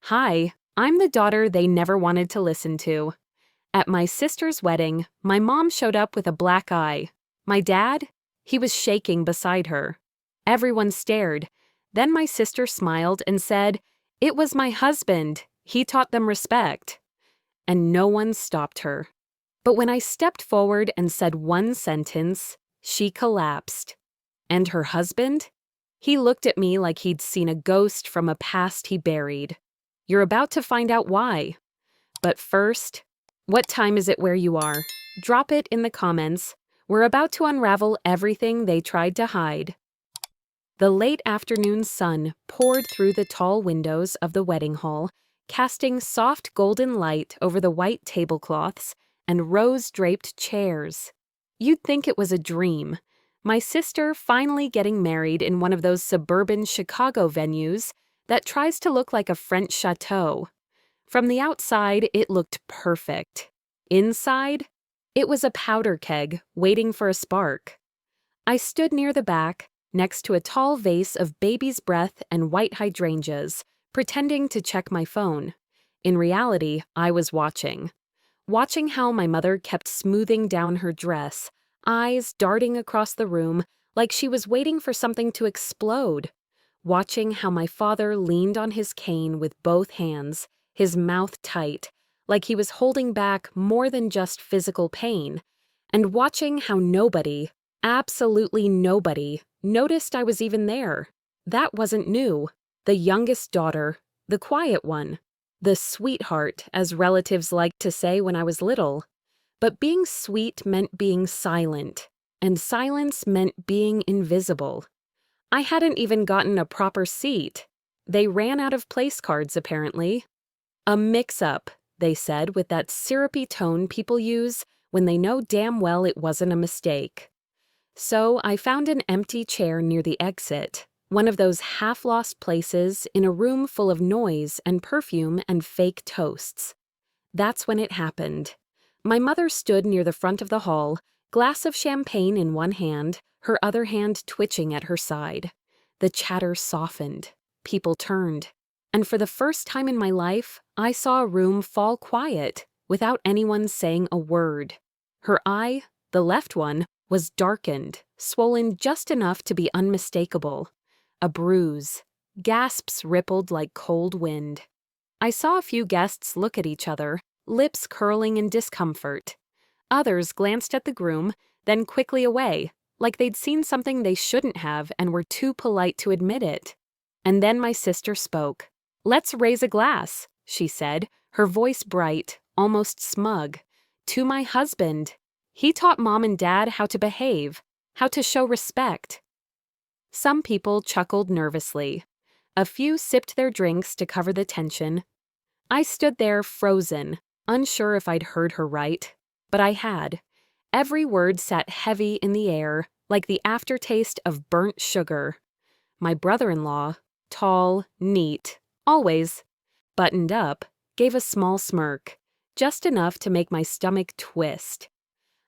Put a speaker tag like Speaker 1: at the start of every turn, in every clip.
Speaker 1: Hi, I'm the daughter they never wanted to listen to. At my sister's wedding, my mom showed up with a black eye. My dad? He was shaking beside her. Everyone stared. Then my sister smiled and said, "It was my husband. He taught them respect." And no one stopped her. But when I stepped forward and said one sentence, she collapsed. And her husband? He looked at me like he'd seen a ghost from a past he buried. You're about to find out why. But first, what time is it where you are? Drop it in the comments. We're about to unravel everything they tried to hide. The late afternoon sun poured through the tall windows of the wedding hall, casting soft golden light over the white tablecloths and rose-draped chairs. You'd think it was a dream. My sister finally getting married in one of those suburban Chicago venues that tries to look like a French chateau. From the outside, it looked perfect. Inside, it was a powder keg waiting for a spark. I stood near the back, next to a tall vase of baby's breath and white hydrangeas, pretending to check my phone. In reality, I was watching how my mother kept smoothing down her dress, eyes darting across the room like she was waiting for something to explode. Watching how my father leaned on his cane with both hands, his mouth tight, like he was holding back more than just physical pain, and watching how nobody, absolutely nobody, noticed I was even there. That wasn't new. The youngest daughter, the quiet one, the sweetheart, as relatives liked to say when I was little. But being sweet meant being silent, and silence meant being invisible. I hadn't even gotten a proper seat. They ran out of place cards, apparently. A mix-up, they said with that syrupy tone people use when they know damn well it wasn't a mistake. So I found an empty chair near the exit, one of those half-lost places in a room full of noise and perfume and fake toasts. That's when it happened. My mother stood near the front of the hall, glass of champagne in one hand, her other hand twitching at her side. The chatter softened. People turned. And for the first time in my life, I saw a room fall quiet, without anyone saying a word. Her eye, the left one, was darkened, swollen just enough to be unmistakable. A bruise. Gasps rippled like cold wind. I saw a few guests look at each other, lips curling in discomfort. Others glanced at the groom, then quickly away, like they'd seen something they shouldn't have and were too polite to admit it. And then my sister spoke. "Let's raise a glass," she said, her voice bright, almost smug. "To my husband. He taught Mom and Dad how to behave, how to show respect." Some people chuckled nervously. A few sipped their drinks to cover the tension. I stood there frozen, unsure if I'd heard her right, but I had. Every word sat heavy in the air, like the aftertaste of burnt sugar. My brother-in-law, tall, neat, always buttoned up, gave a small smirk, just enough to make my stomach twist.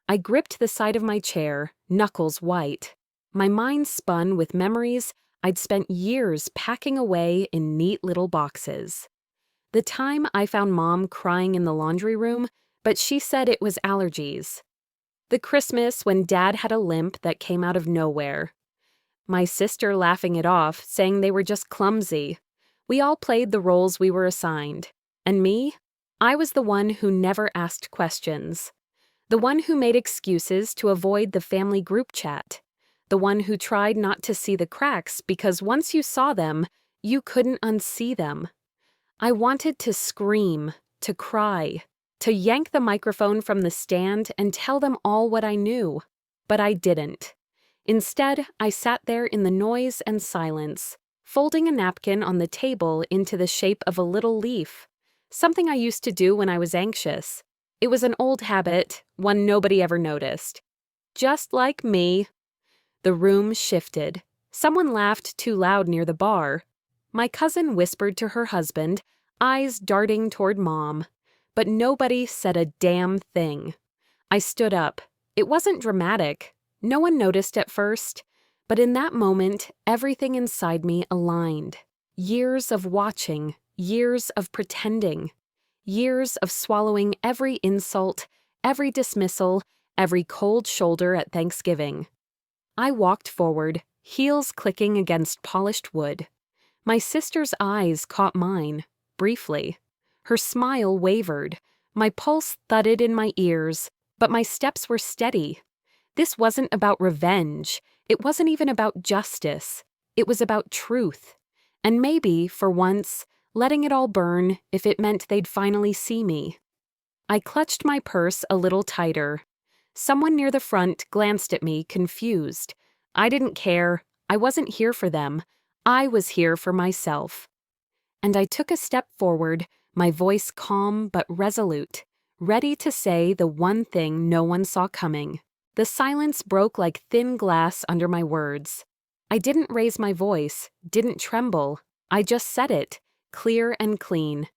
Speaker 1: I gripped the side of my chair, knuckles white. My mind spun with memories I'd spent years packing away in neat little boxes. The time I found Mom crying in the laundry room, but she said it was allergies. The Christmas when Dad had a limp that came out of nowhere. My sister laughing it off, saying they were just clumsy. We all played the roles we were assigned. And me? I was the one who never asked questions. The one who made excuses to avoid the family group chat. The one who tried not to see the cracks because once you saw them, you couldn't unsee them. I wanted to scream, to cry, to yank the microphone from the stand and tell them all what I knew. But I didn't. Instead, I sat there in the noise and silence, folding a napkin on the table into the shape of a little leaf, something I used to do when I was anxious. It was an old habit, one nobody ever noticed. Just like me. The room shifted. Someone laughed too loud near the bar. My cousin whispered to her husband, eyes darting toward Mom. But nobody said a damn thing. I stood up. It wasn't dramatic. No one noticed at first. But in that moment, everything inside me aligned. Years of watching, Years of pretending. Years of swallowing every insult, every dismissal, every cold shoulder at Thanksgiving. I walked forward, heels clicking against polished wood. My sister's eyes caught mine, briefly. Her smile wavered. My pulse thudded in my ears, but my steps were steady. This wasn't about revenge. It wasn't even about justice. It was about truth. And maybe, for once, letting it all burn if it meant they'd finally see me. I clutched my purse a little tighter. Someone near the front glanced at me, confused. I didn't care. I wasn't here for them. I was here for myself. And I took a step forward, my voice calm but resolute, ready to say the one thing no one saw coming. The silence broke like thin glass under my words. I didn't raise my voice, didn't tremble. I just said it, clear and clean.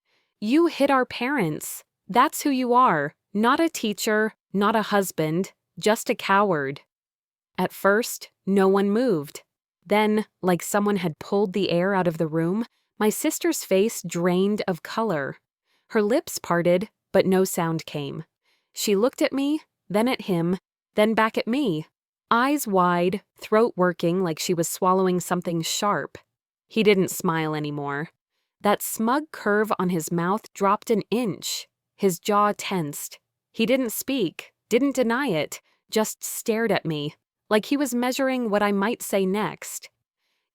Speaker 1: You hit our parents. That's who you are. Not a teacher, not a husband, just a coward. At first, no one moved. Then, like someone had pulled the air out of the room, my sister's face drained of color. Her lips parted, but no sound came. She looked at me, then at him, then back at me, eyes wide, throat working like she was swallowing something sharp. He didn't smile anymore. That smug curve on his mouth dropped an inch. His jaw tensed. He didn't speak, didn't deny it, just stared at me, like he was measuring what I might say next.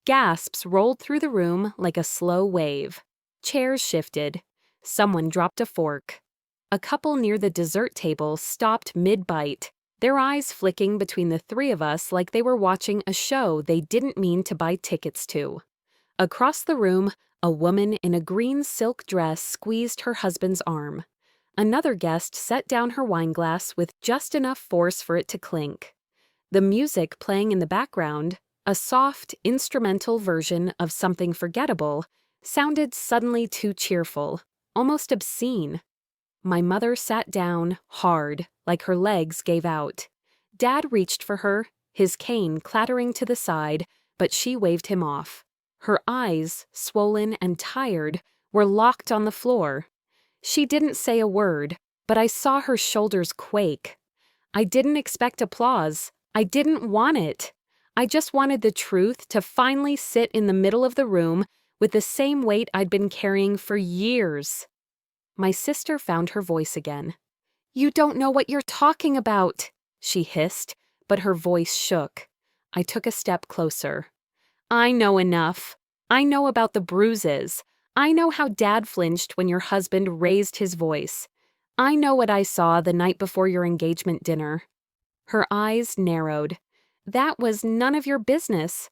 Speaker 1: Gasps rolled through the room like a slow wave. Chairs shifted. Someone dropped a fork. A couple near the dessert table stopped mid-bite, their eyes flicking between the three of us like they were watching a show they didn't mean to buy tickets to. Across the room, a woman in a green silk dress squeezed her husband's arm. Another guest set down her wineglass with just enough force for it to clink. The music playing in the background, a soft, instrumental version of something forgettable, sounded suddenly too cheerful, almost obscene. My mother sat down, hard, like her legs gave out. Dad reached for her, his cane clattering to the side, but she waved him off. Her eyes, swollen and tired, were locked on the floor. She didn't say a word, but I saw her shoulders quake. I didn't expect applause. I didn't want it. I just wanted the truth to finally sit in the middle of the room with the same weight I'd been carrying for years. My sister found her voice again. "You don't know what you're talking about," she hissed, but her voice shook. I took a step closer. "I know enough. I know about the bruises. I know how Dad flinched when your husband raised his voice. I know what I saw the night before your engagement dinner." Her eyes narrowed. "That was none of your business."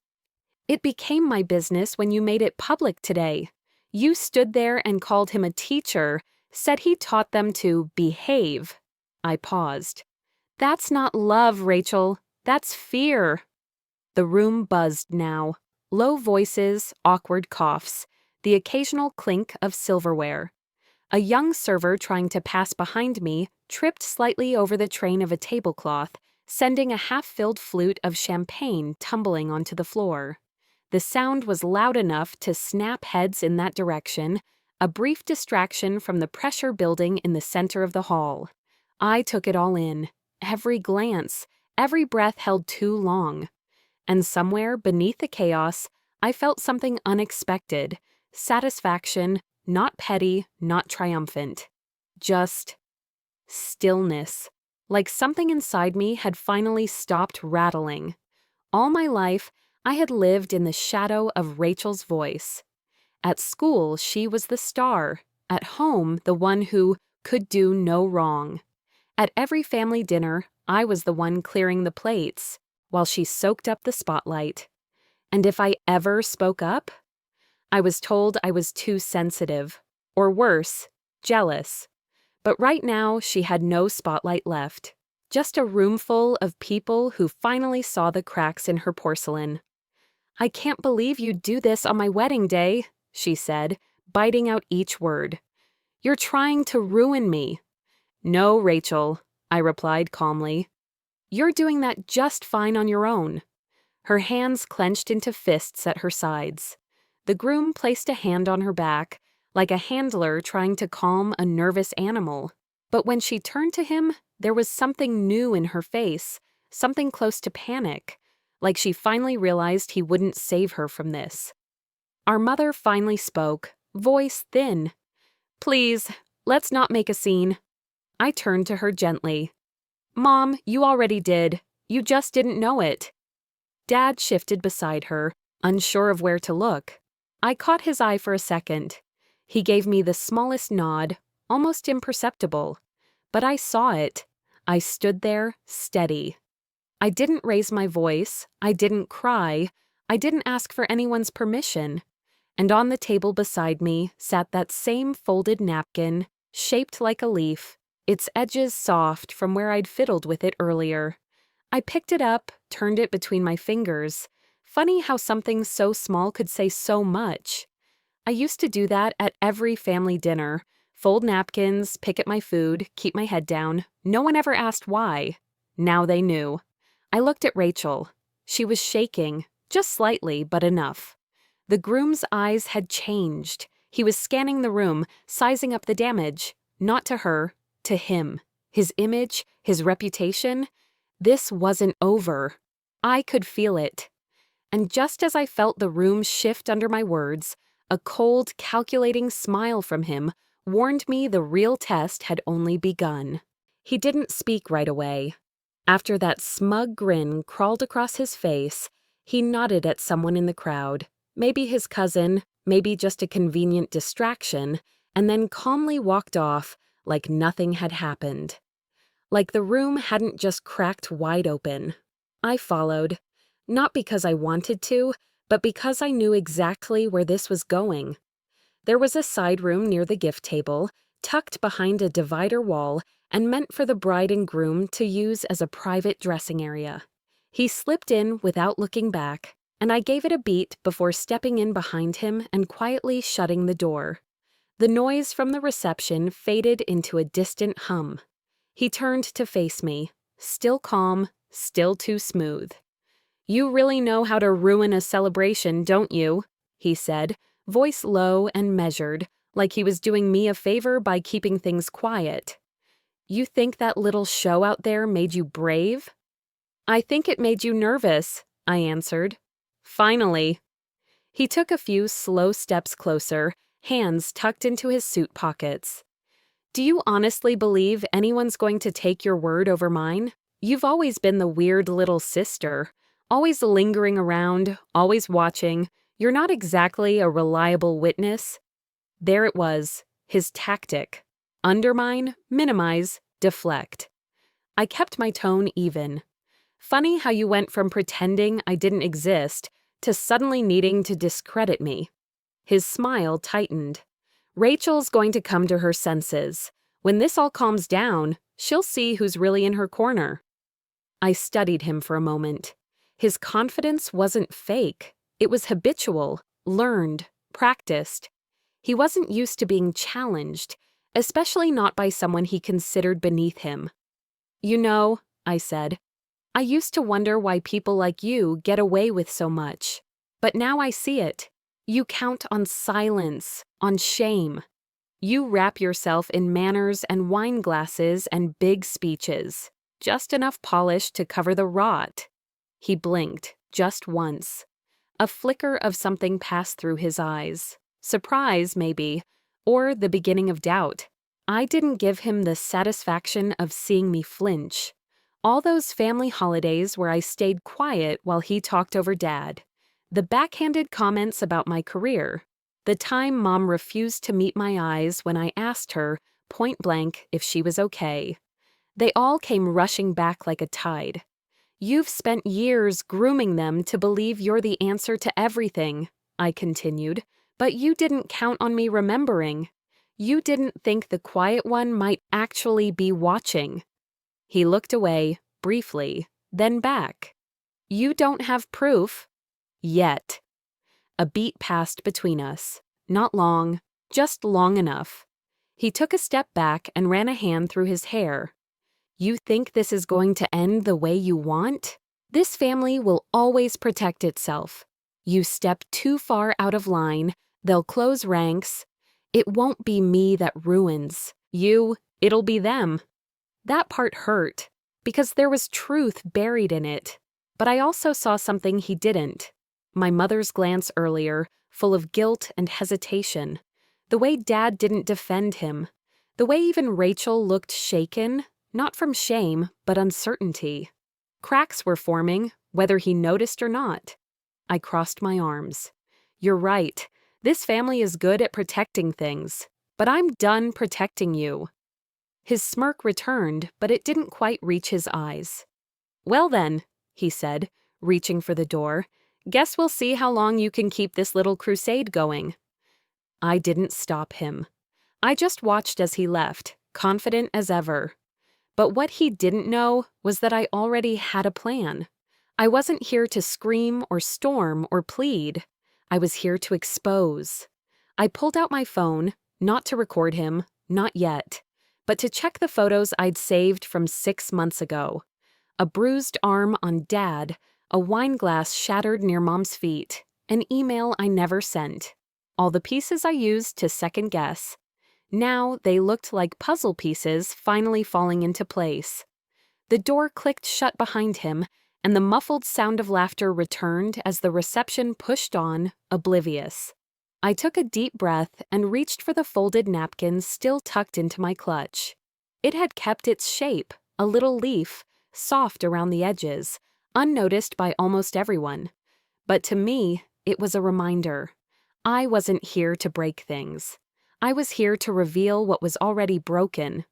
Speaker 1: "It became my business when you made it public today. You stood there and called him a teacher, said he taught them to behave." I paused. "That's not love, Rachel. That's fear." The room buzzed now. Low voices, awkward coughs, the occasional clink of silverware. A young server trying to pass behind me tripped slightly over the train of a tablecloth, sending a half-filled flute of champagne tumbling onto the floor. The sound was loud enough to snap heads in that direction, a brief distraction from the pressure building in the center of the hall. I took it all in, every glance, every breath held too long. And somewhere beneath the chaos, I felt something unexpected, satisfaction, not petty, not triumphant. Just stillness, like something inside me had finally stopped rattling. All my life, I had lived in the shadow of Rachel's voice. At school, she was the star. At home, the one who could do no wrong. At every family dinner, I was the one clearing the plates, while she soaked up the spotlight. And if I ever spoke up, I was told I was too sensitive, or worse, jealous. But right now, she had no spotlight left. Just a roomful of people who finally saw the cracks in her porcelain. "I can't believe you'd do this on my wedding day," she said, biting out each word. "You're trying to ruin me." "No, Rachel," I replied calmly. "You're doing that just fine on your own." Her hands clenched into fists at her sides. The groom placed a hand on her back, like a handler trying to calm a nervous animal. But when she turned to him, there was something new in her face, something close to panic, like she finally realized he wouldn't save her from this. Our mother finally spoke, voice thin. "Please, let's not make a scene." I turned to her gently. "Mom, you already did. You just didn't know it." Dad shifted beside her, unsure of where to look. I caught his eye for a second. He gave me the smallest nod, almost imperceptible. But I saw it. I stood there, steady. I didn't raise my voice. I didn't cry. I didn't ask for anyone's permission. And on the table beside me sat that same folded napkin, shaped like a leaf, its edges soft from where I'd fiddled with it earlier. I picked it up, turned it between my fingers. Funny how something so small could say so much. I used to do that at every family dinner. Fold napkins, pick at my food, keep my head down. No one ever asked why. Now they knew. I looked at Rachel. She was shaking, just slightly, but enough. The groom's eyes had changed. He was scanning the room, sizing up the damage. Not to her, to him. His image, his reputation. This wasn't over. I could feel it. And just as I felt the room shift under my words, a cold, calculating smile from him warned me the real test had only begun. He didn't speak right away. After that smug grin crawled across his face, he nodded at someone in the crowd, maybe his cousin, maybe just a convenient distraction, and then calmly walked off like nothing had happened. Like the room hadn't just cracked wide open. I followed, not because I wanted to, but because I knew exactly where this was going. There was a side room near the gift table, tucked behind a divider wall and meant for the bride and groom to use as a private dressing area. He slipped in without looking back, and I gave it a beat before stepping in behind him and quietly shutting the door. The noise from the reception faded into a distant hum. He turned to face me, still calm, still too smooth. "You really know how to ruin a celebration, don't you?" he said, voice low and measured, like he was doing me a favor by keeping things quiet. "You think that little show out there made you brave?" "I think it made you nervous," I answered. "Finally." He took a few slow steps closer, hands tucked into his suit pockets. "Do you honestly believe anyone's going to take your word over mine? You've always been the weird little sister, always lingering around, always watching. You're not exactly a reliable witness." There it was, his tactic. Undermine, minimize, deflect. I kept my tone even. "Funny how you went from pretending I didn't exist to suddenly needing to discredit me." His smile tightened. "Rachel's going to come to her senses. When this all calms down, she'll see who's really in her corner." I studied him for a moment. His confidence wasn't fake. It was habitual, learned, practiced. He wasn't used to being challenged, especially not by someone he considered beneath him. "You know," I said, "I used to wonder why people like you get away with so much. But now I see it. You count on silence, on shame. You wrap yourself in manners and wine glasses and big speeches. Just enough polish to cover the rot." He blinked, just once. A flicker of something passed through his eyes. Surprise, maybe, or the beginning of doubt. I didn't give him the satisfaction of seeing me flinch. All those family holidays where I stayed quiet while he talked over Dad. The backhanded comments about my career. The time Mom refused to meet my eyes when I asked her, point blank, if she was okay. They all came rushing back like a tide. "You've spent years grooming them to believe you're the answer to everything," I continued, "but you didn't count on me remembering. You didn't think the quiet one might actually be watching." He looked away, briefly, then back. "You don't have proof." "Yet." A beat passed between us. Not long, just long enough. He took a step back and ran a hand through his hair. "You think this is going to end the way you want? This family will always protect itself. You step too far out of line, they'll close ranks. It won't be me that ruins you, it'll be them. That part hurt, because there was truth buried in it. But I also saw something he didn't. My mother's glance earlier, full of guilt and hesitation. The way Dad didn't defend him. The way even Rachel looked shaken, not from shame, but uncertainty. Cracks were forming, whether he noticed or not. I crossed my arms. You're right. This family is good at protecting things. But I'm done protecting you. His smirk returned, but it didn't quite reach his eyes. Well then, he said, reaching for the door, guess we'll see how long you can keep this little crusade going. I didn't stop him. I just watched as he left, confident as ever. But what he didn't know was that I already had a plan. I wasn't here to scream or storm or plead. I was here to expose. I pulled out my phone, not to record him, not yet, but to check the photos I'd saved from 6 months ago. A bruised arm on Dad, a wine glass shattered near Mom's feet, an email I never sent. All the pieces I used to second guess. Now they looked like puzzle pieces finally falling into place. The door clicked shut behind him, and the muffled sound of laughter returned as the reception pushed on, oblivious. I took a deep breath and reached for the folded napkin still tucked into my clutch. It had kept its shape, a little leaf, soft around the edges, unnoticed by almost everyone. But to me, it was a reminder. I wasn't here to break things. I was here to reveal what was already broken.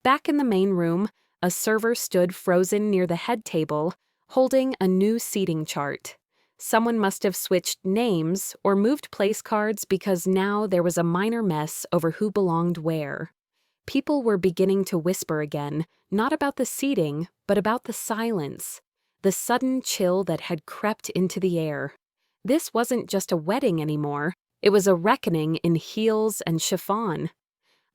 Speaker 1: Back in the main room, a server stood frozen near the head table, holding a new seating chart. Someone must have switched names or moved place cards because now there was a minor mess over who belonged where. People were beginning to whisper again, not about the seating, but about the silence, the sudden chill that had crept into the air. This wasn't just a wedding anymore. It was a reckoning in heels and chiffon.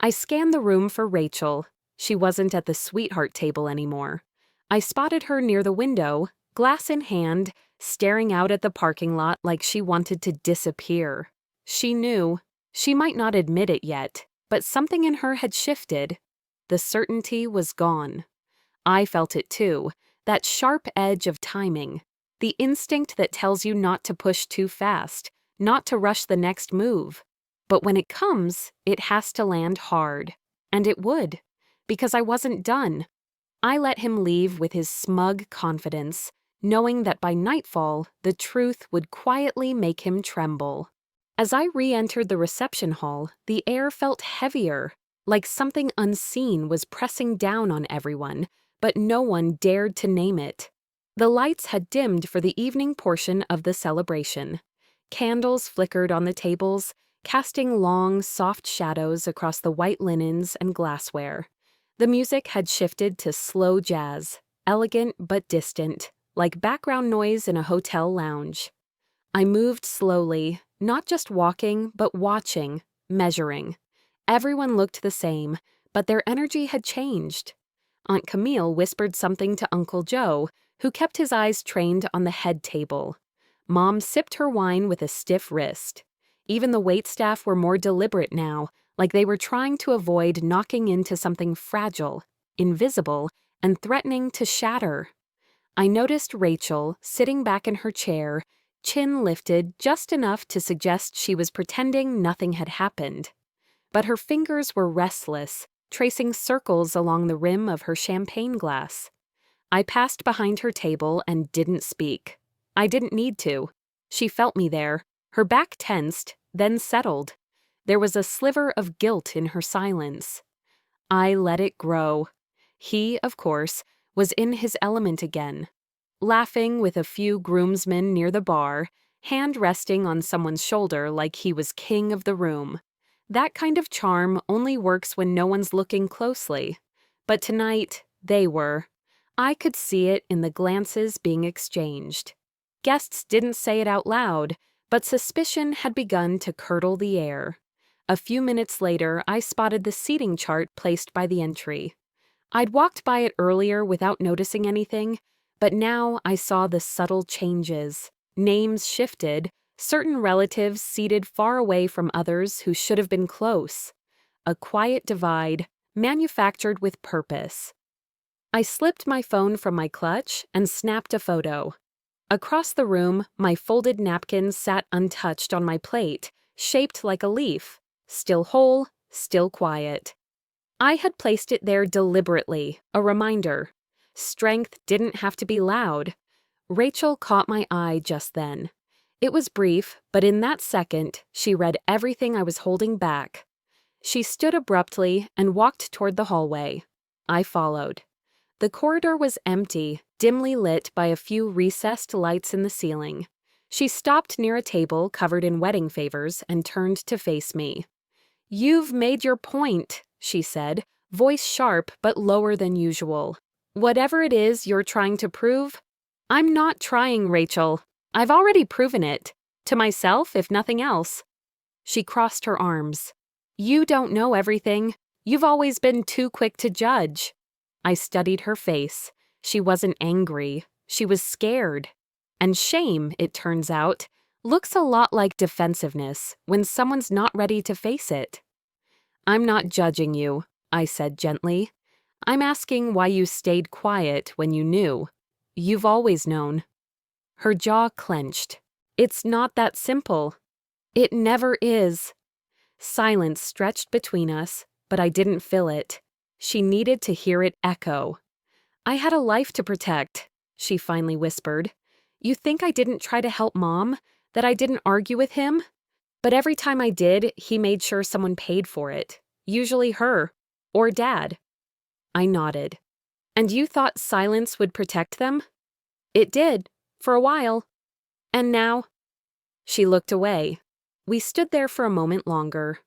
Speaker 1: I scanned the room for Rachel. She wasn't at the sweetheart table anymore. I spotted her near the window, glass in hand, staring out at the parking lot like she wanted to disappear. She knew. She might not admit it yet, but something in her had shifted. The certainty was gone. I felt it too, that sharp edge of timing, the instinct that tells you not to push too fast, not to rush the next move. But when it comes, it has to land hard. And it would, because I wasn't done. I let him leave with his smug confidence, knowing that by nightfall, the truth would quietly make him tremble. As I re-entered the reception hall, the air felt heavier, like something unseen was pressing down on everyone, but no one dared to name it. The lights had dimmed for the evening portion of the celebration. Candles flickered on the tables, casting long, soft shadows across the white linens and glassware. The music had shifted to slow jazz, elegant but distant, like background noise in a hotel lounge. I moved slowly, not just walking, but watching, measuring. Everyone looked the same, but their energy had changed. Aunt Camille whispered something to Uncle Joe, who kept his eyes trained on the head table. Mom sipped her wine with a stiff wrist. Even the waitstaff were more deliberate now, like they were trying to avoid knocking into something fragile, invisible, and threatening to shatter. I noticed Rachel sitting back in her chair, chin lifted just enough to suggest she was pretending nothing had happened. But her fingers were restless, tracing circles along the rim of her champagne glass. I passed behind her table and didn't speak. I didn't need to. She felt me there, her back tensed, then settled. There was a sliver of guilt in her silence. I let it grow. He, of course, was in his element again, laughing with a few groomsmen near the bar, hand resting on someone's shoulder like he was king of the room. That kind of charm only works when no one's looking closely. But tonight, they were. I could see it in the glances being exchanged. Guests didn't say it out loud, but suspicion had begun to curdle the air. A few minutes later, I spotted the seating chart placed by the entry. I'd walked by it earlier without noticing anything, but now I saw the subtle changes. Names shifted, Certain relatives seated far away from others who should have been close. A quiet divide, manufactured with purpose. I slipped my phone from my clutch and snapped a photo. Across the room, my folded napkin sat untouched on my plate, shaped like a leaf, still whole, still quiet. I had placed it there deliberately, a reminder. Strength didn't have to be loud. Rachel caught my eye just then. It was brief, but in that second, she read everything I was holding back. She stood abruptly and walked toward the hallway. I followed. The corridor was empty, dimly lit by a few recessed lights in the ceiling. She stopped near a table covered in wedding favors and turned to face me. "You've made your point," she said, voice sharp but lower than usual. "Whatever it is you're trying to prove, I'm not trying, Rachel. I've already proven it. To myself, if nothing else." She crossed her arms. "You don't know everything. You've always been too quick to judge." I studied her face. She wasn't angry. She was scared. And shame, it turns out, looks a lot like defensiveness when someone's not ready to face it. "I'm not judging you," I said gently. "I'm asking why you stayed quiet when you knew. You've always known." Her jaw clenched. "It's not that simple." "It never is." Silence stretched between us, but I didn't fill it. She needed to hear it echo. "I had a life to protect," she finally whispered. "You think I didn't try to help Mom? That I didn't argue with him? But every time I did, he made sure someone paid for it. Usually her. Or Dad." I nodded. "And you thought silence would protect them?" "It did. For a while. And now?" She looked away. We stood there for a moment longer.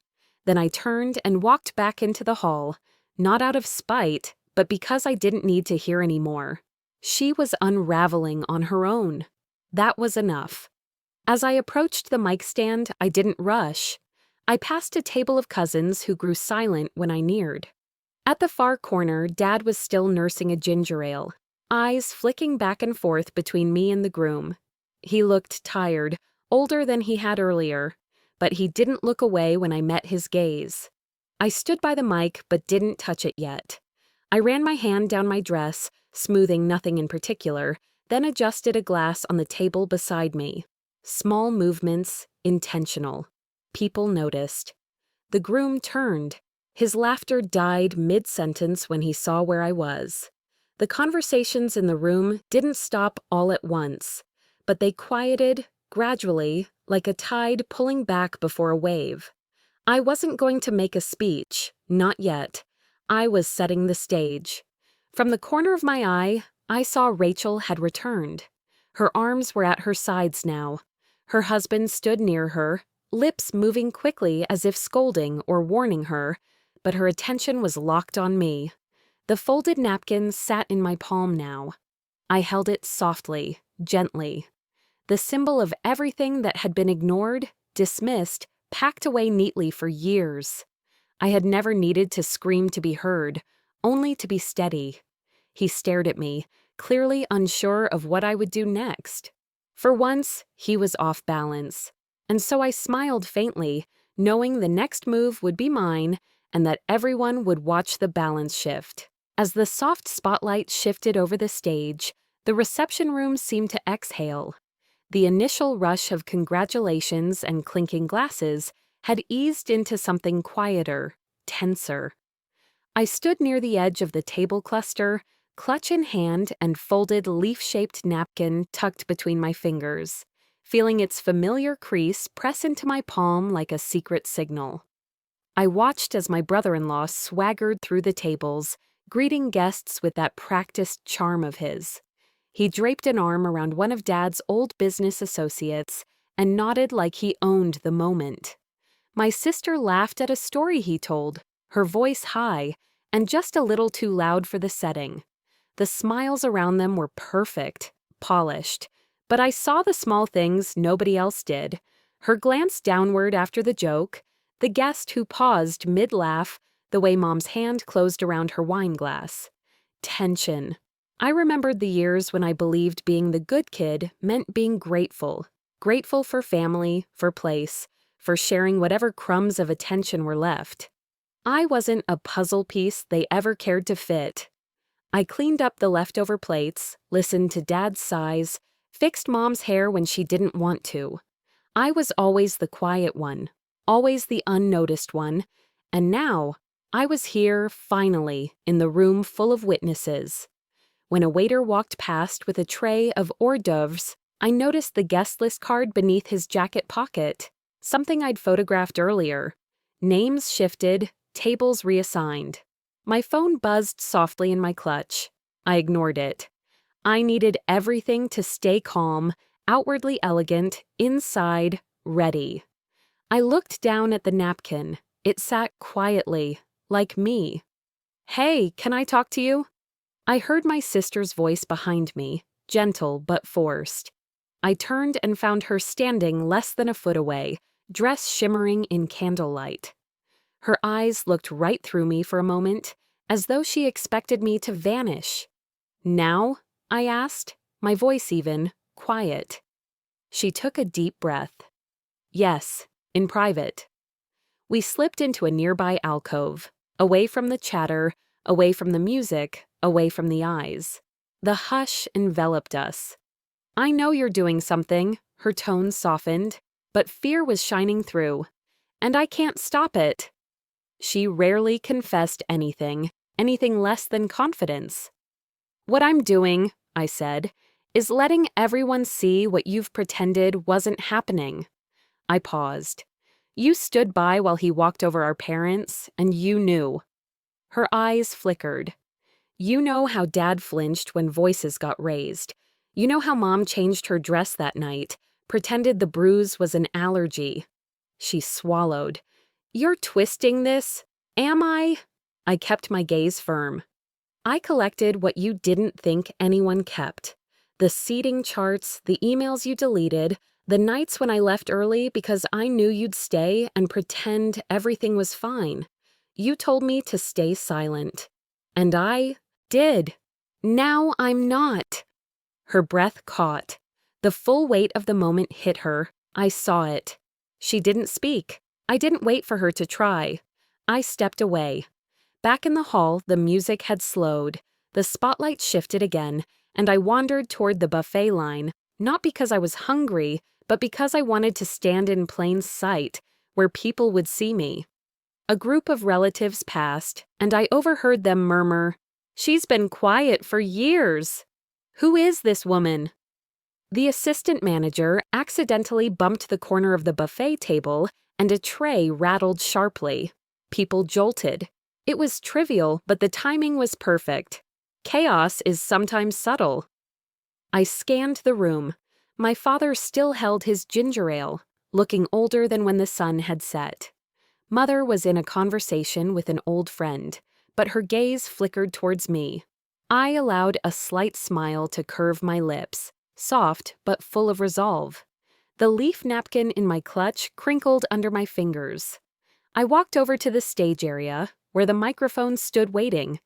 Speaker 1: Then I turned and walked back into the hall, not out of spite, but because I didn't need to hear any more. She was unraveling on her own. That was enough. As I approached the mic stand, I didn't rush. I passed a table of cousins who grew silent when I neared. At the far corner, Dad was still nursing a ginger ale, eyes flicking back and forth between me and the groom. He looked tired, older than he had earlier, but he didn't look away when I met his gaze. I stood by the mic but didn't touch it yet. I ran my hand down my dress, smoothing nothing in particular, then adjusted a glass on the table beside me. Small movements, intentional. People noticed. The groom turned. His laughter died mid-sentence when he saw where I was. The conversations in the room didn't stop all at once, but they quieted, gradually, like a tide pulling back before a wave. I wasn't going to make a speech, not yet. I was setting the stage. From the corner of my eye, I saw Rachel had returned. Her arms were at her sides now. Her husband stood near her, lips moving quickly as if scolding or warning her, but her attention was locked on me. The folded napkin sat in my palm now. I held it softly, gently. The symbol of everything that had been ignored, dismissed, packed away neatly for years. I had never needed to scream to be heard, only to be steady. He stared at me, clearly unsure of what I would do next. For once, he was off balance, and so I smiled faintly, knowing the next move would be mine and that everyone would watch the balance shift. As the soft spotlight shifted over the stage, the reception room seemed to exhale. The initial rush of congratulations and clinking glasses had eased into something quieter, tenser. I stood near the edge of the table cluster, clutch in hand and folded leaf-shaped napkin tucked between my fingers, feeling its familiar crease press into my palm like a secret signal. I watched as my brother-in-law swaggered through the tables, greeting guests with that practiced charm of his. He draped an arm around one of Dad's old business associates and nodded like he owned the moment. My sister laughed at a story he told, her voice high, and just a little too loud for the setting. The smiles around them were perfect, polished, but I saw the small things nobody else did. Her glance downward after the joke, the guest who paused mid-laugh, the way Mom's hand closed around her wine glass. Tension. I remembered the years when I believed being the good kid meant being grateful. grateful for family, for place, for sharing whatever crumbs of attention were left. I wasn't a puzzle piece they ever cared to fit. I cleaned up the leftover plates, listened to Dad's sighs, fixed Mom's hair when she didn't want to. I was always the quiet one, always the unnoticed one, and now I was here, finally, in the room full of witnesses. When a waiter walked past with a tray of hors d'oeuvres, I noticed the guest list card beneath his jacket pocket, something I'd photographed earlier. Names shifted, tables reassigned. My phone buzzed softly in my clutch. I ignored it. I needed everything to stay calm, outwardly elegant, inside, ready. I looked down at the napkin. It sat quietly, like me. "Hey, can I talk to you?" I heard my sister's voice behind me, gentle but forced. I turned and found her standing less than a foot away, dress shimmering in candlelight. Her eyes looked right through me for a moment, as though she expected me to vanish. "Now?" I asked, my voice even, quiet. She took a deep breath. "Yes, in private." We slipped into a nearby alcove, away from the chatter, away from the music, away from the eyes. The hush enveloped us. "I know you're doing something," her tone softened, but fear was shining through. "And I can't stop it." She rarely confessed anything less than confidence. "What I'm doing," I said, "is letting everyone see what you've pretended wasn't happening." I paused. "You stood by while he walked over our parents, and you knew." Her eyes flickered. "You know how Dad flinched when voices got raised. You know how Mom changed her dress that night, pretended the bruise was an allergy." She swallowed. "You're twisting this. Am I?" I kept my gaze firm. "I collected what you didn't think anyone kept. The seating charts, the emails you deleted, the nights when I left early because I knew you'd stay and pretend everything was fine. You told me to stay silent. And I did. Now I'm not." Her breath caught. The full weight of the moment hit her. I saw it. She didn't speak. I didn't wait for her to try. I stepped away. Back in the hall, the music had slowed. The spotlight shifted again, and I wandered toward the buffet line, not because I was hungry, but because I wanted to stand in plain sight, where people would see me. A group of relatives passed, and I overheard them murmur, "She's been quiet for years. Who is this woman?" The assistant manager accidentally bumped the corner of the buffet table, and a tray rattled sharply. People jolted. It was trivial, but the timing was perfect. Chaos is sometimes subtle. I scanned the room. My father still held his ginger ale, looking older than when the sun had set. Mother was in a conversation with an old friend, but her gaze flickered towards me. I allowed a slight smile to curve my lips, soft but full of resolve. The leaf napkin in my clutch crinkled under my fingers. I walked over to the stage area, where the microphone stood waiting.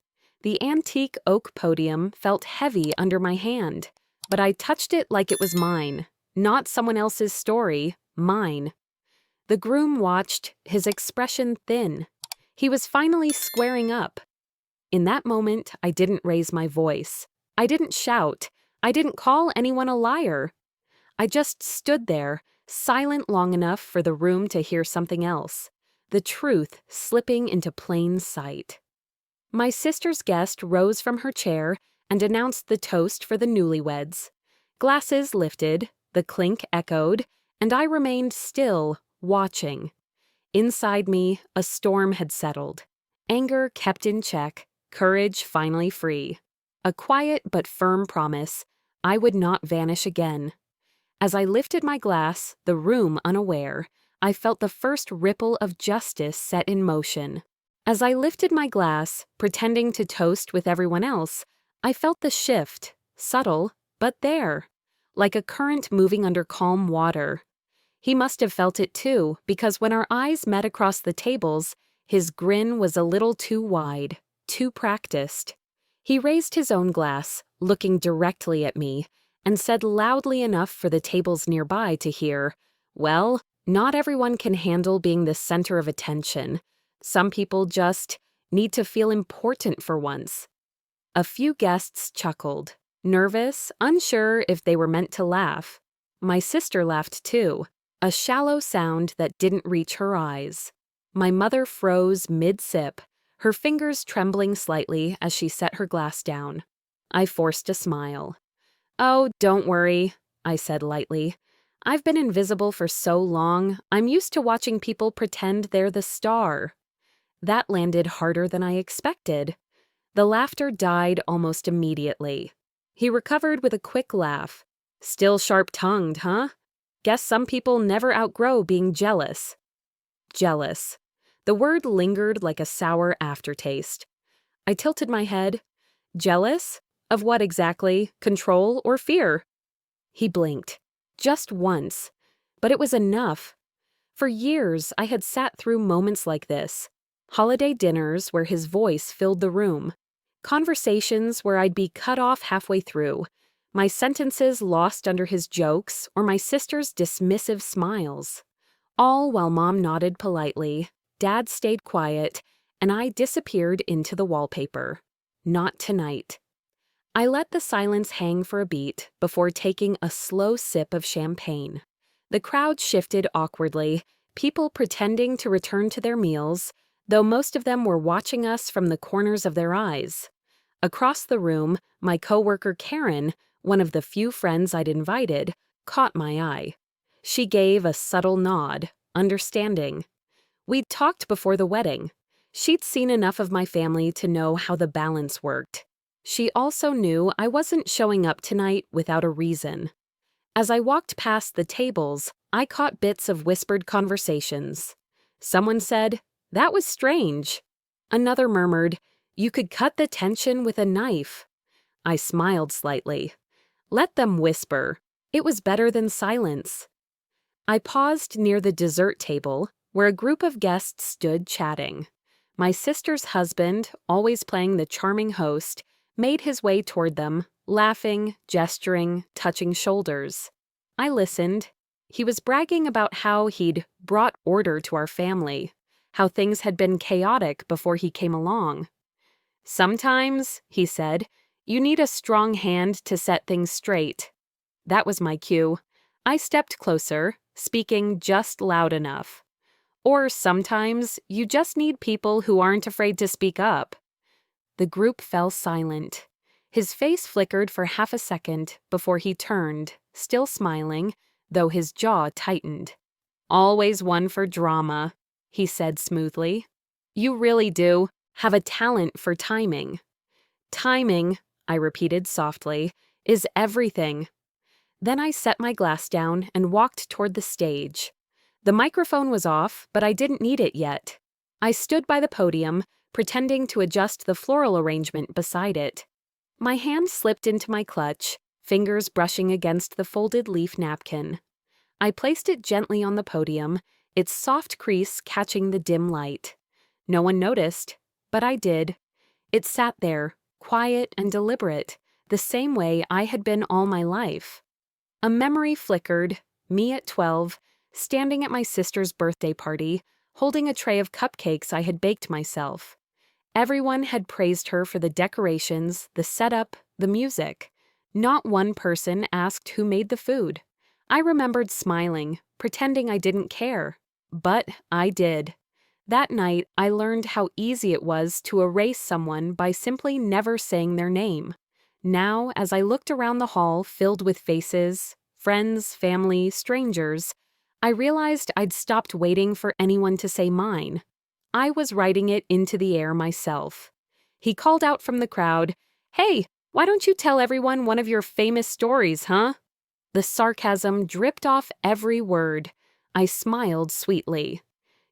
Speaker 1: The antique oak podium felt heavy under my hand, but I touched it like it was mine, not someone else's story, mine. The groom watched, his expression thin. He was finally squaring up. In that moment, I didn't raise my voice. I didn't shout. I didn't call anyone a liar. I just stood there, silent long enough for the room to hear something else, the truth slipping into plain sight. My sister's guest rose from her chair and announced the toast for the newlyweds. Glasses lifted, the clink echoed, and I remained still, watching. Inside me, a storm had settled. Anger kept in check, courage finally free. A quiet but firm promise, I would not vanish again. As I lifted my glass, the room unaware, I felt the first ripple of justice set in motion. As I lifted my glass, pretending to toast with everyone else, I felt the shift, subtle, but there, like a current moving under calm water. He must have felt it too, because when our eyes met across the tables, his grin was a little too wide, too practiced. He raised his own glass, looking directly at me, and said loudly enough for the tables nearby to hear, "Well, not everyone can handle being the center of attention. Some people just need to feel important for once." A few guests chuckled, nervous, unsure if they were meant to laugh. My sister laughed too, a shallow sound that didn't reach her eyes. My mother froze mid-sip, her fingers trembling slightly as she set her glass down. I forced a smile. "Oh, don't worry," I said lightly. "I've been invisible for so long, I'm used to watching people pretend they're the star." That landed harder than I expected. The laughter died almost immediately. He recovered with a quick laugh. "Still sharp-tongued, huh? Guess some people never outgrow being jealous." Jealous. The word lingered like a sour aftertaste. I tilted my head. Jealous? Of what exactly? Control or fear? He blinked. Just once. But it was enough. For years, I had sat through moments like this. Holiday dinners where his voice filled the room. Conversations where I'd be cut off halfway through, my sentences lost under his jokes or my sister's dismissive smiles. All while Mom nodded politely, Dad stayed quiet, and I disappeared into the wallpaper. Not tonight. I let the silence hang for a beat before taking a slow sip of champagne. The crowd shifted awkwardly, people pretending to return to their meals, though most of them were watching us from the corners of their eyes. Across the room, my coworker Karen, one of the few friends I'd invited, caught my eye. She gave a subtle nod, understanding. We'd talked before the wedding. She'd seen enough of my family to know how the balance worked. She also knew I wasn't showing up tonight without a reason. As I walked past the tables, I caught bits of whispered conversations. Someone said, "That was strange." Another murmured, "You could cut the tension with a knife." I smiled slightly. Let them whisper. It was better than silence. I paused near the dessert table, where a group of guests stood chatting. My sister's husband, always playing the charming host, made his way toward them, laughing, gesturing, touching shoulders. I listened. He was bragging about how he'd brought order to our family, how things had been chaotic before he came along. "Sometimes," he said, "you need a strong hand to set things straight." That was my cue. I stepped closer, speaking just loud enough. Or sometimes you just need people who aren't afraid to speak up. The group fell silent. His face flickered for half a second before he turned, still smiling, though his jaw tightened. "Always one for drama," he said smoothly. "You really do have a talent for timing." "Timing," I repeated softly, "is everything." Then I set my glass down and walked toward the stage. The microphone was off, but I didn't need it yet. I stood by the podium, pretending to adjust the floral arrangement beside it. My hand slipped into my clutch, fingers brushing against the folded leaf napkin. I placed it gently on the podium, its soft crease catching the dim light. No one noticed, but I did. It sat there, quiet and deliberate, the same way I had been all my life. A memory flickered, me at 12, standing at my sister's birthday party, holding a tray of cupcakes I had baked myself. Everyone had praised her for the decorations, the setup, the music. Not one person asked who made the food. I remembered smiling, pretending I didn't care. But I did. That night, I learned how easy it was to erase someone by simply never saying their name. Now, as I looked around the hall filled with faces, friends, family, strangers, I realized I'd stopped waiting for anyone to say mine. I was writing it into the air myself. He called out from the crowd, "Hey, why don't you tell everyone one of your famous stories, huh?" The sarcasm dripped off every word. I smiled sweetly.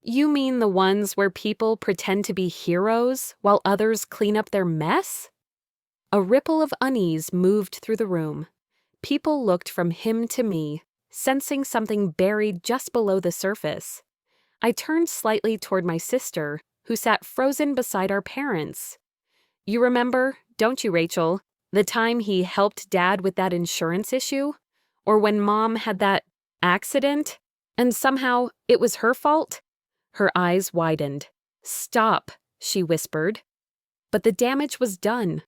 Speaker 1: "You mean the ones where people pretend to be heroes while others clean up their mess?" A ripple of unease moved through the room. People looked from him to me, sensing something buried just below the surface. I turned slightly toward my sister, who sat frozen beside our parents. "You remember, don't you, Rachel? The time he helped Dad with that insurance issue? Or when Mom had that accident? And somehow it was her fault? Her eyes widened. "Stop," she whispered. But the damage was done.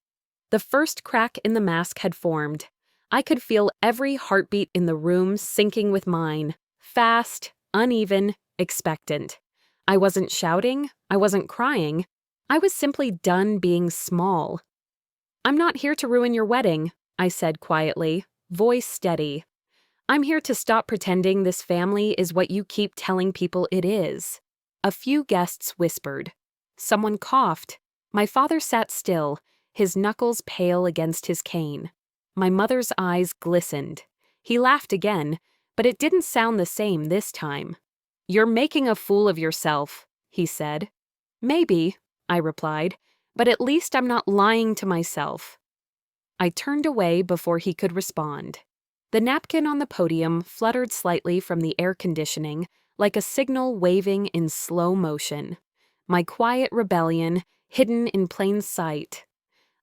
Speaker 1: The first crack in the mask had formed. I could feel every heartbeat in the room syncing with mine. Fast, uneven, expectant. I wasn't shouting. I wasn't crying. I was simply done being small. "I'm not here to ruin your wedding," I said quietly, voice steady. "I'm here to stop pretending this family is what you keep telling people it is." A few guests whispered. Someone coughed. My father sat still, his knuckles pale against his cane. My mother's eyes glistened. He laughed again, but it didn't sound the same this time. "You're making a fool of yourself," he said. "Maybe," I replied, "but at least I'm not lying to myself." I turned away before he could respond. The napkin on the podium fluttered slightly from the air conditioning, like a signal waving in slow motion. My quiet rebellion, hidden in plain sight.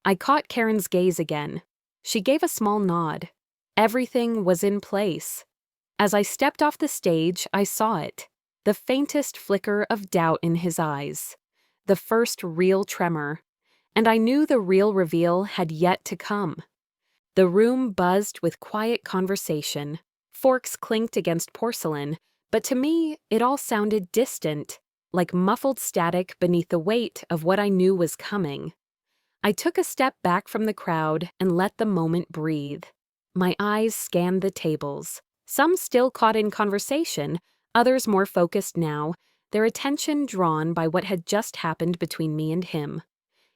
Speaker 1: I caught Karen's gaze again. She gave a small nod. Everything was in place. As I stepped off the stage, I saw it. The faintest flicker of doubt in his eyes. The first real tremor. And I knew the real reveal had yet to come. The room buzzed with quiet conversation. Forks clinked against porcelain, but to me, it all sounded distant, like muffled static beneath the weight of what I knew was coming. I took a step back from the crowd and let the moment breathe. My eyes scanned the tables, some still caught in conversation, others more focused now, their attention drawn by what had just happened between me and him.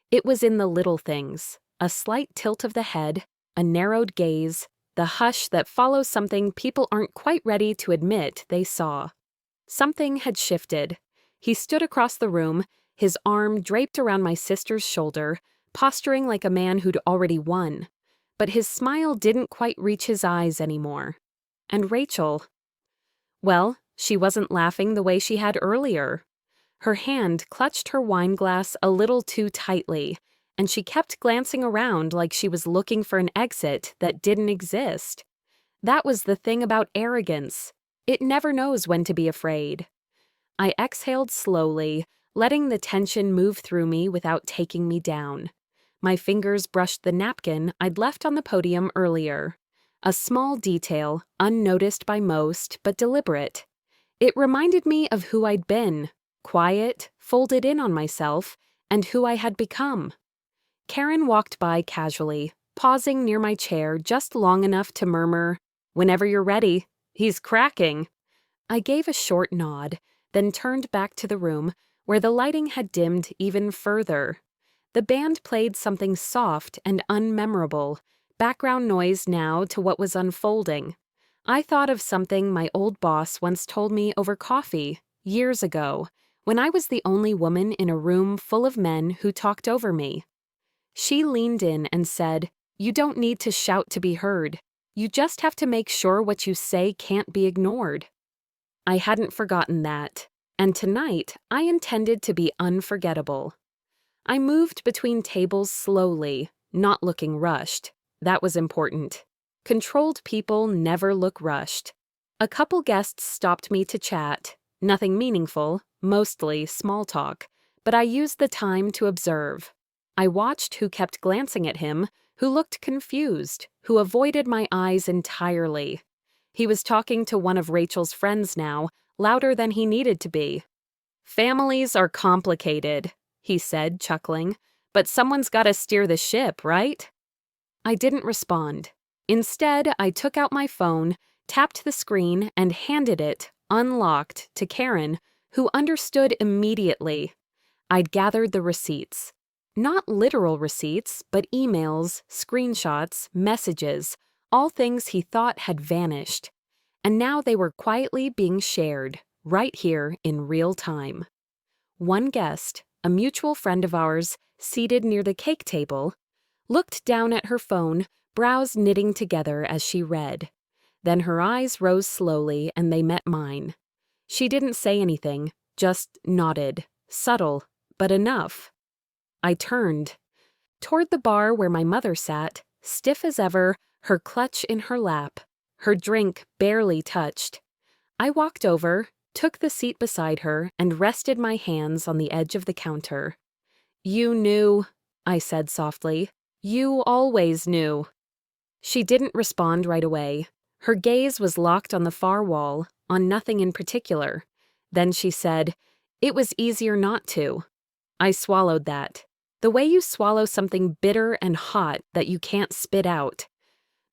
Speaker 1: It was in the little things, a slight tilt of the head, a narrowed gaze, the hush that follows something people aren't quite ready to admit they saw. Something had shifted. He stood across the room, his arm draped around my sister's shoulder, posturing like a man who'd already won. But his smile didn't quite reach his eyes anymore. And Rachel, well, she wasn't laughing the way she had earlier. Her hand clutched her wine glass a little too tightly, and she kept glancing around like she was looking for an exit that didn't exist. That was the thing about arrogance. It never knows when to be afraid. I exhaled slowly, letting the tension move through me without taking me down. My fingers brushed the napkin I'd left on the podium earlier. A small detail, unnoticed by most, but deliberate. It reminded me of who I'd been, quiet, folded in on myself, and who I had become. Karen walked by casually, pausing near my chair just long enough to murmur, "Whenever you're ready, he's cracking." I gave a short nod, then turned back to the room, where the lighting had dimmed even further. The band played something soft and unmemorable, background noise now to what was unfolding. I thought of something my old boss once told me over coffee, years ago, when I was the only woman in a room full of men who talked over me. She leaned in and said, "You don't need to shout to be heard. You just have to make sure what you say can't be ignored." I hadn't forgotten that, and tonight I intended to be unforgettable. I moved between tables slowly, not looking rushed. That was important. Controlled people never look rushed. A couple guests stopped me to chat. Nothing meaningful, mostly small talk, but I used the time to observe. I watched who kept glancing at him, who looked confused, who avoided my eyes entirely. He was talking to one of Rachel's friends now, louder than he needed to be. "Families are complicated," he said, chuckling, "but someone's got to steer the ship, right?" I didn't respond. Instead, I took out my phone, tapped the screen, and handed it, unlocked, to Karen, who understood immediately. I'd gathered the receipts. Not literal receipts, but emails, screenshots, messages, all things he thought had vanished. And now they were quietly being shared, right here in real time. One guest, a mutual friend of ours, seated near the cake table, looked down at her phone, brows knitting together as she read. Then her eyes rose slowly and they met mine. She didn't say anything, just nodded, subtle, but enough. I turned. Toward the bar where my mother sat, stiff as ever, her clutch in her lap, her drink barely touched. I walked over, took the seat beside her, and rested my hands on the edge of the counter. "You knew," I said softly. "You always knew." She didn't respond right away. Her gaze was locked on the far wall, on nothing in particular. Then she said, "It was easier not to." I swallowed that. The way you swallow something bitter and hot that you can't spit out.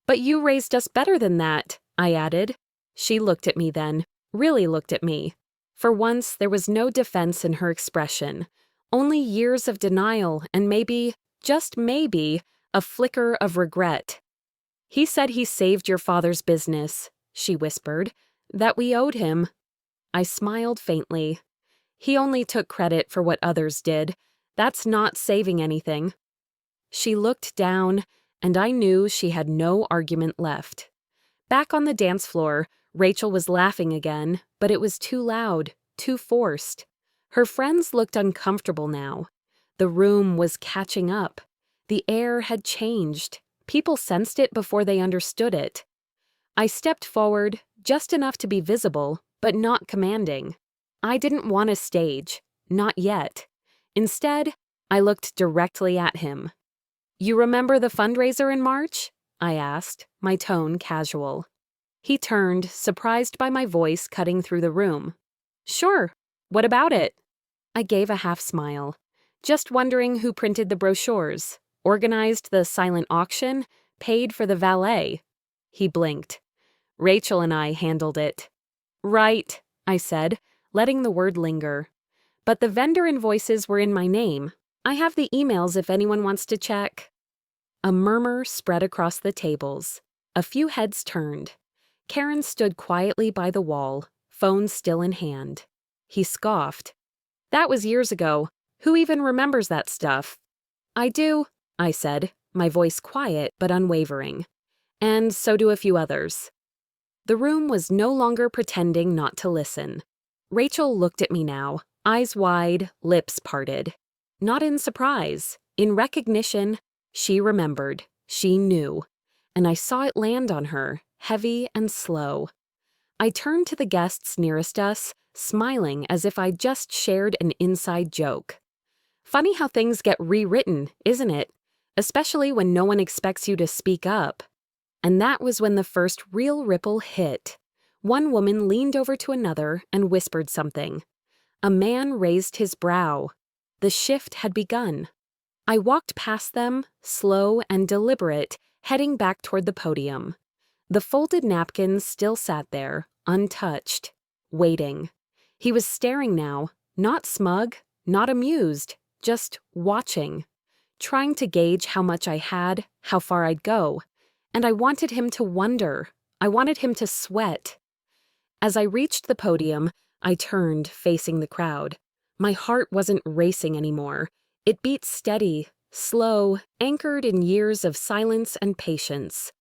Speaker 1: "But you raised us better than that," I added. She looked at me then, really looked at me. For once, there was no defense in her expression, only years of denial and maybe, just maybe, a flicker of regret. "He said he saved your father's business," she whispered, "that we owed him." I smiled faintly. "He only took credit for what others did. That's not saving anything." She looked down, and I knew she had no argument left. Back on the dance floor, Rachel was laughing again, but it was too loud, too forced. Her friends looked uncomfortable now. The room was catching up. The air had changed. People sensed it before they understood it. I stepped forward, just enough to be visible, but not commanding. I didn't want a stage, not yet. Instead, I looked directly at him. "You remember the fundraiser in March?" I asked, my tone casual. He turned, surprised by my voice cutting through the room. "Sure. What about it?" I gave a half smile. "Just wondering who printed the brochures, organized the silent auction, paid for the valet." He blinked. "Rachel and I handled it." "Right," I said, letting the word linger. "But the vendor invoices were in my name. I have the emails if anyone wants to check." A murmur spread across the tables. A few heads turned. Karen stood quietly by the wall, phone still in hand. He scoffed. "That was years ago. Who even remembers that stuff?" "I do," I said, my voice quiet but unwavering. "And so do a few others." The room was no longer pretending not to listen. Rachel looked at me now, eyes wide, lips parted. Not in surprise, in recognition. She remembered, she knew, and I saw it land on her, heavy and slow. I turned to the guests nearest us, smiling as if I'd just shared an inside joke. Funny how things get rewritten, isn't it? Especially when no one expects you to speak up. And that was when the first real ripple hit. One woman leaned over to another and whispered something. A man raised his brow. The shift had begun. I walked past them, slow and deliberate, heading back toward the podium. The folded napkins still sat there, untouched, waiting. He was staring now, not smug, not amused, just watching, trying to gauge how much I had, how far I'd go. And I wanted him to wonder. I wanted him to sweat. As I reached the podium, I turned, facing the crowd. My heart wasn't racing anymore. It beat steady, slow, anchored in years of silence and patience.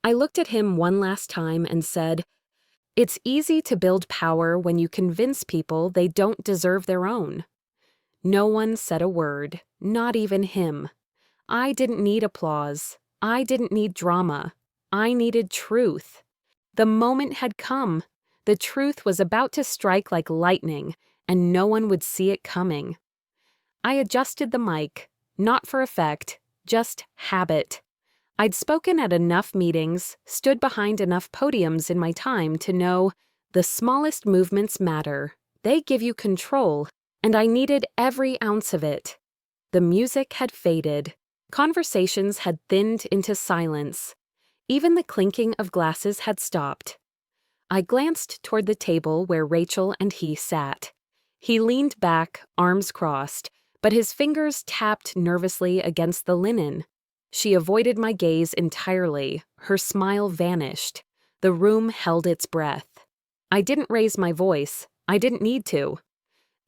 Speaker 1: I looked at him one last time and said, "It's easy to build power when you convince people they don't deserve their own." No one said a word, not even him. I didn't need applause. I didn't need drama. I needed truth. The moment had come. The truth was about to strike like lightning, and no one would see it coming. I adjusted the mic, not for effect, just habit. I'd spoken at enough meetings, stood behind enough podiums in my time to know the smallest movements matter. They give you control, and I needed every ounce of it. The music had faded. Conversations had thinned into silence. Even the clinking of glasses had stopped. I glanced toward the table where Rachel and he sat. He leaned back, arms crossed, but his fingers tapped nervously against the linen. She avoided my gaze entirely. Her smile vanished. The room held its breath. I didn't raise my voice. I didn't need to.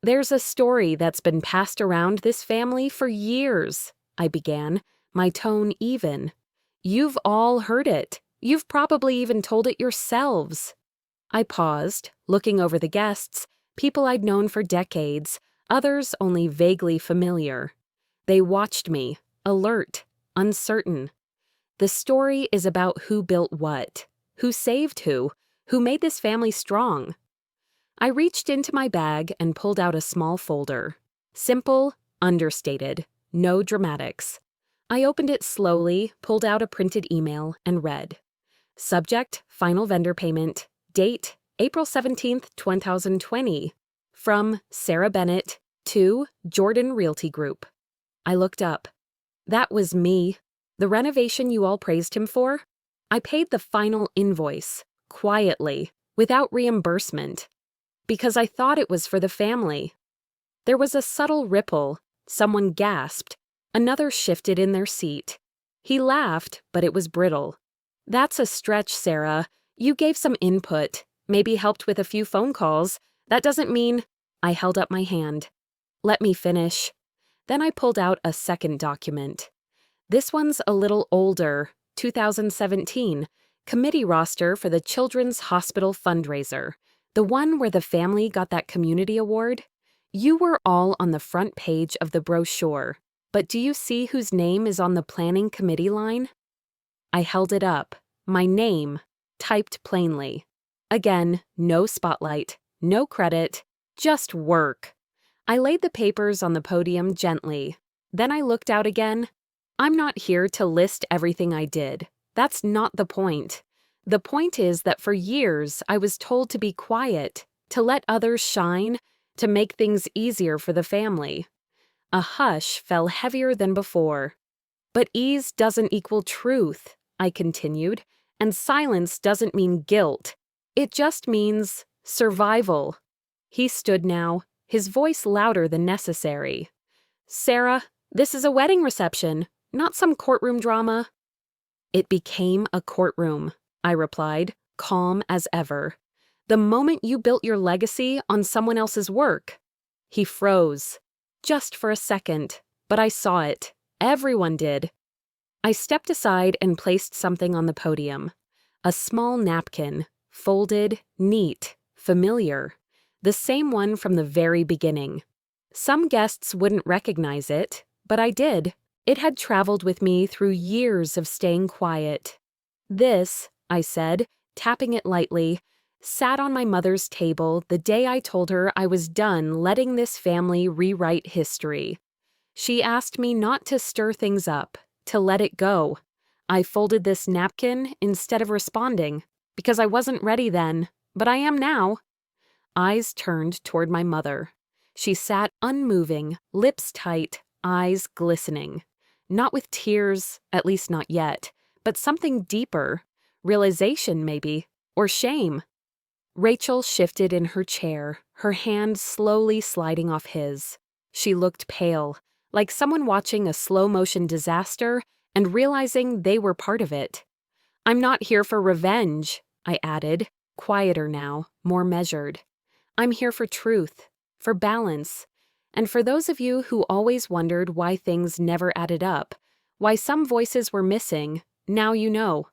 Speaker 1: "There's a story that's been passed around this family for years," I began, my tone even. "You've all heard it. You've probably even told it yourselves." I paused, looking over the guests, people I'd known for decades, others only vaguely familiar. They watched me, alert, uncertain. The story is about who built what, who saved who made this family strong. I reached into my bag and pulled out a small folder. Simple, understated, no dramatics. I opened it slowly, pulled out a printed email, and read. Subject, final vendor payment. Date, April 17th, 2020. From Sarah Bennett to Jordan Realty Group. I looked up. That was me. The renovation you all praised him for? I paid the final invoice, quietly, without reimbursement, because I thought it was for the family. There was a subtle ripple. Someone gasped. Another shifted in their seat. He laughed, but it was brittle. That's a stretch, Sarah. You gave some input, maybe helped with a few phone calls. That doesn't mean... I held up my hand. Let me finish. Then I pulled out a second document. This one's a little older, 2017, committee roster for the Children's Hospital fundraiser, the one where the family got that community award. You were all on the front page of the brochure, but do you see whose name is on the planning committee line? I held it up, my name, typed plainly. Again, no spotlight, no credit, just work. I laid the papers on the podium gently. Then I looked out again. I'm not here to list everything I did. That's not the point. The point is that for years I was told to be quiet, to let others shine, to make things easier for the family. A hush fell heavier than before. But ease doesn't equal truth, I continued, and silence doesn't mean guilt. It just means survival. He stood now, his voice louder than necessary. Sarah, this is a wedding reception, not some courtroom drama. It became a courtroom, I replied, calm as ever. The moment you built your legacy on someone else's work. He froze. Just for a second, but I saw it. Everyone did. I stepped aside and placed something on the podium. A small napkin, folded, neat, familiar. The same one from the very beginning. Some guests wouldn't recognize it, but I did. It had traveled with me through years of staying quiet. This, I said, tapping it lightly, sat on my mother's table the day I told her I was done letting this family rewrite history. She asked me not to stir things up, to let it go. I folded this napkin instead of responding, because I wasn't ready then, but I am now. Eyes turned toward my mother. She sat unmoving, lips tight, eyes glistening. Not with tears, at least not yet, but something deeper. Realization, maybe, or shame. Rachel shifted in her chair, her hand slowly sliding off his. She looked pale, like someone watching a slow-motion disaster and realizing they were part of it. I'm not here for revenge, I added, quieter now, more measured. I'm here for truth, for balance, and for those of you who always wondered why things never added up, why some voices were missing, now you know.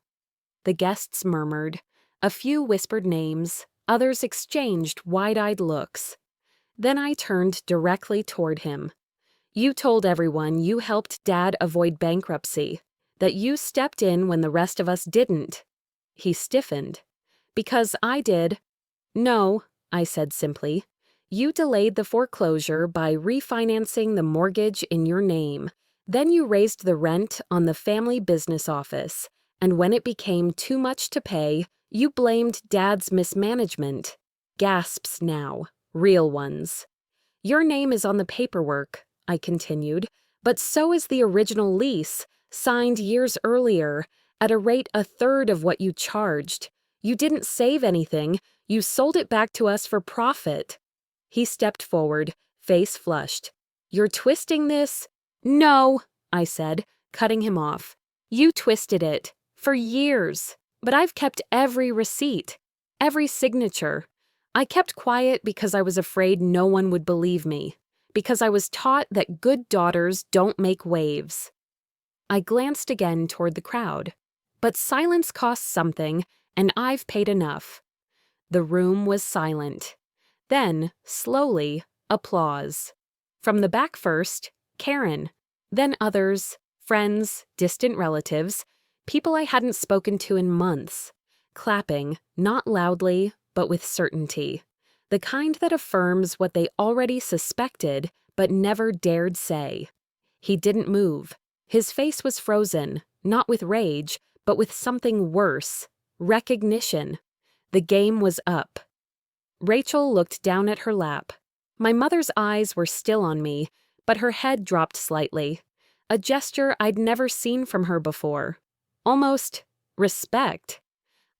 Speaker 1: The guests murmured. A few whispered names, others exchanged wide-eyed looks. Then I turned directly toward him. You told everyone you helped Dad avoid bankruptcy, that you stepped in when the rest of us didn't. He stiffened. Because I did. No, I said simply. You delayed the foreclosure by refinancing the mortgage in your name. Then you raised the rent on the family business office, and when it became too much to pay, you blamed Dad's mismanagement. Gasps now, real ones. Your name is on the paperwork, I continued, but so is the original lease, signed years earlier, at a rate a third of what you charged. You didn't save anything. You sold it back to us for profit. He stepped forward, face flushed. You're twisting this? No, I said, cutting him off. You twisted it. For years. But I've kept every receipt, every signature. I kept quiet because I was afraid no one would believe me, because I was taught that good daughters don't make waves. I glanced again toward the crowd. But silence costs something, and I've paid enough. The room was silent. Then, slowly, applause. From the back first, Karen. Then others, friends, distant relatives, People I hadn't spoken to in months. Clapping, not loudly, but with certainty. The kind that affirms what they already suspected, but never dared say. He didn't move. His face was frozen, not with rage, but with something worse. Recognition. The game was up. Rachel looked down at her lap. My mother's eyes were still on me, but her head dropped slightly. A gesture I'd never seen from her before. Almost respect.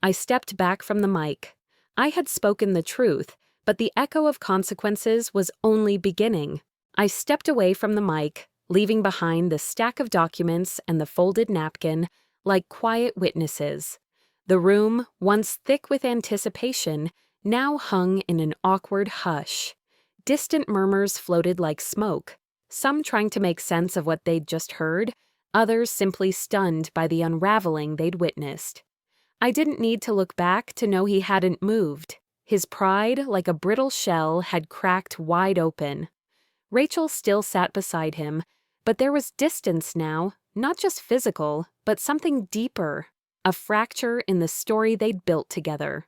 Speaker 1: I stepped back from the mic. I had spoken the truth, but the echo of consequences was only beginning. I stepped away from the mic, leaving behind the stack of documents and the folded napkin, like quiet witnesses. The room, once thick with anticipation, now hung in an awkward hush. Distant murmurs floated like smoke, some trying to make sense of what they'd just heard, others simply stunned by the unraveling they'd witnessed. I didn't need to look back to know he hadn't moved. His pride, like a brittle shell, had cracked wide open. Rachel still sat beside him, but there was distance now, not just physical, but something deeper, a fracture in the story they'd built together.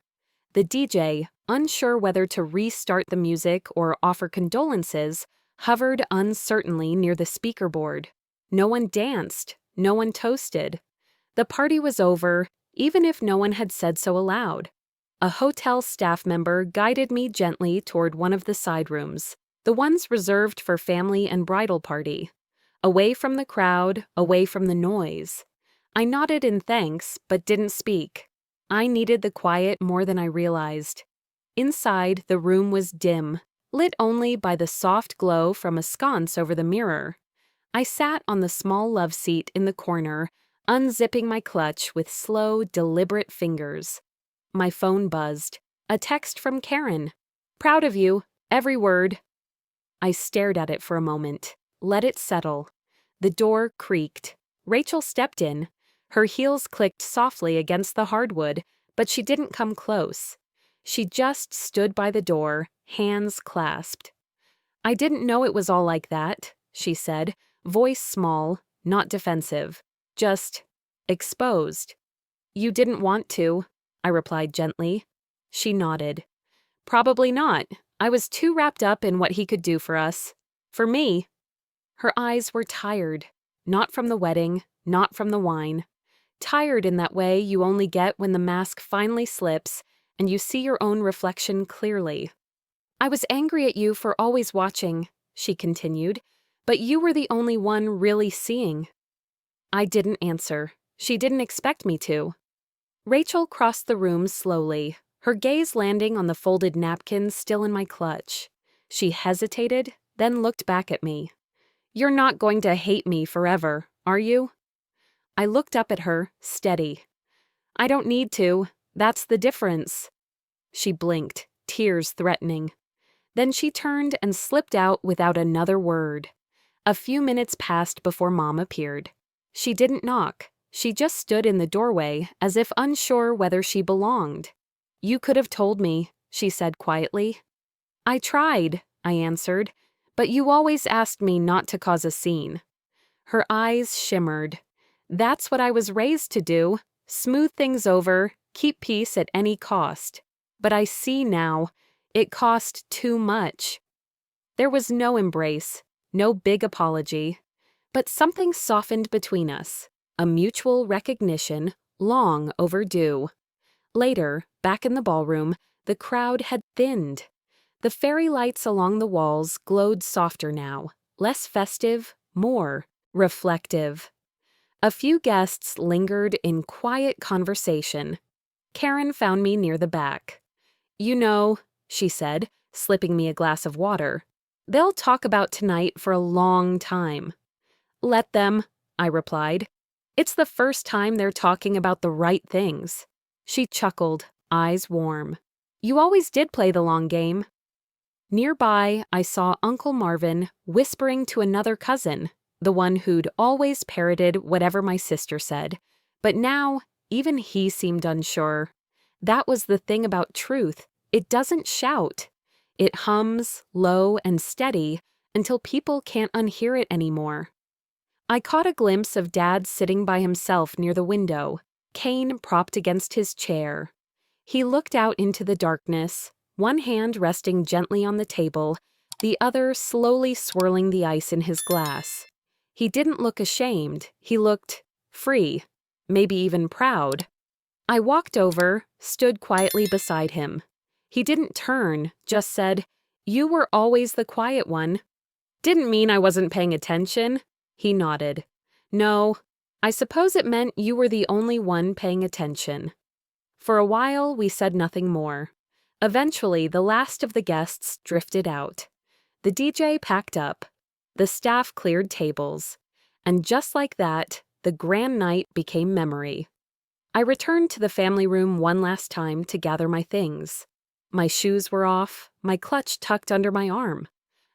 Speaker 1: The DJ, unsure whether to restart the music or offer condolences, hovered uncertainly near the speaker board. No one danced, no one toasted. The party was over, even if no one had said so aloud. A hotel staff member guided me gently toward one of the side rooms, the ones reserved for family and bridal party. Away from the crowd, away from the noise. I nodded in thanks, but didn't speak. I needed the quiet more than I realized. Inside, the room was dim, lit only by the soft glow from a sconce over the mirror. I sat on the small love seat in the corner, unzipping my clutch with slow, deliberate fingers. My phone buzzed. A text from Karen. "Proud of you. Every word." I stared at it for a moment, let it settle. The door creaked. Rachel stepped in. Her heels clicked softly against the hardwood, but she didn't come close. She just stood by the door, hands clasped. "I didn't know it was all like that," she said, voice small, not defensive, just exposed. "You didn't want to," I replied gently. She nodded. "Probably not. I was too wrapped up in what he could do for us. For me." Her eyes were tired, not from the wedding, not from the wine. Tired in that way you only get when the mask finally slips and you see your own reflection clearly. "I was angry at you for always watching," she continued, "but you were the only one really seeing." I didn't answer. She didn't expect me to. Rachel crossed the room slowly, her gaze landing on the folded napkin still in my clutch. She hesitated, then looked back at me. "You're not going to hate me forever, are you?" I looked up at her, steady. "I don't need to. That's the difference." She blinked, tears threatening. Then she turned and slipped out without another word. A few minutes passed before Mom appeared. She didn't knock. She just stood in the doorway as if unsure whether she belonged. "You could have told me," she said quietly. "I tried," I answered, "but you always asked me not to cause a scene." Her eyes shimmered. "That's what I was raised to do. Smooth things over, keep peace at any cost. But I see now, it cost too much." There was no embrace, no big apology, but something softened between us, a mutual recognition long overdue. Later, back in the ballroom, the crowd had thinned. The fairy lights along the walls glowed softer now, less festive, more reflective. A few guests lingered in quiet conversation. Karen found me near the back. "You know," she said, slipping me a glass of water, "they'll talk about tonight for a long time." "Let them," I replied. "It's the first time they're talking about the right things." She chuckled, eyes warm. "You always did play the long game." Nearby, I saw Uncle Marvin whispering to another cousin, the one who'd always parroted whatever my sister said. But now, even he seemed unsure. That was the thing about truth. It doesn't shout. It hums, low and steady, until people can't unhear it anymore. I caught a glimpse of Dad sitting by himself near the window, cane propped against his chair. He looked out into the darkness, one hand resting gently on the table, the other slowly swirling the ice in his glass. He didn't look ashamed, he looked free, maybe even proud. I walked over, stood quietly beside him. He didn't turn, just said, "You were always the quiet one." Didn't mean I wasn't paying attention. He nodded. No, I suppose it meant you were the only one paying attention. For a while, we said nothing more. Eventually, the last of the guests drifted out. The DJ packed up. The staff cleared tables. And just like that, the grand night became memory. I returned to the family room one last time to gather my things. My shoes were off, my clutch tucked under my arm.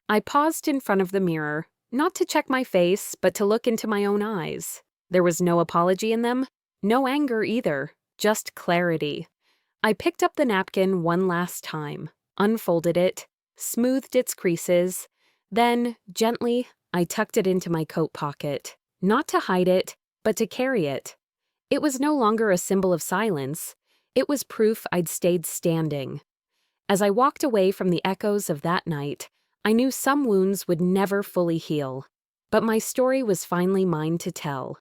Speaker 1: I paused in front of the mirror, not to check my face, but to look into my own eyes. There was no apology in them, no anger either, just clarity. I picked up the napkin one last time, unfolded it, smoothed its creases. Then, gently, I tucked it into my coat pocket, not to hide it, but to carry it. It was no longer a symbol of silence. It was proof I'd stayed standing. As I walked away from the echoes of that night, I knew some wounds would never fully heal. But my story was finally mine to tell.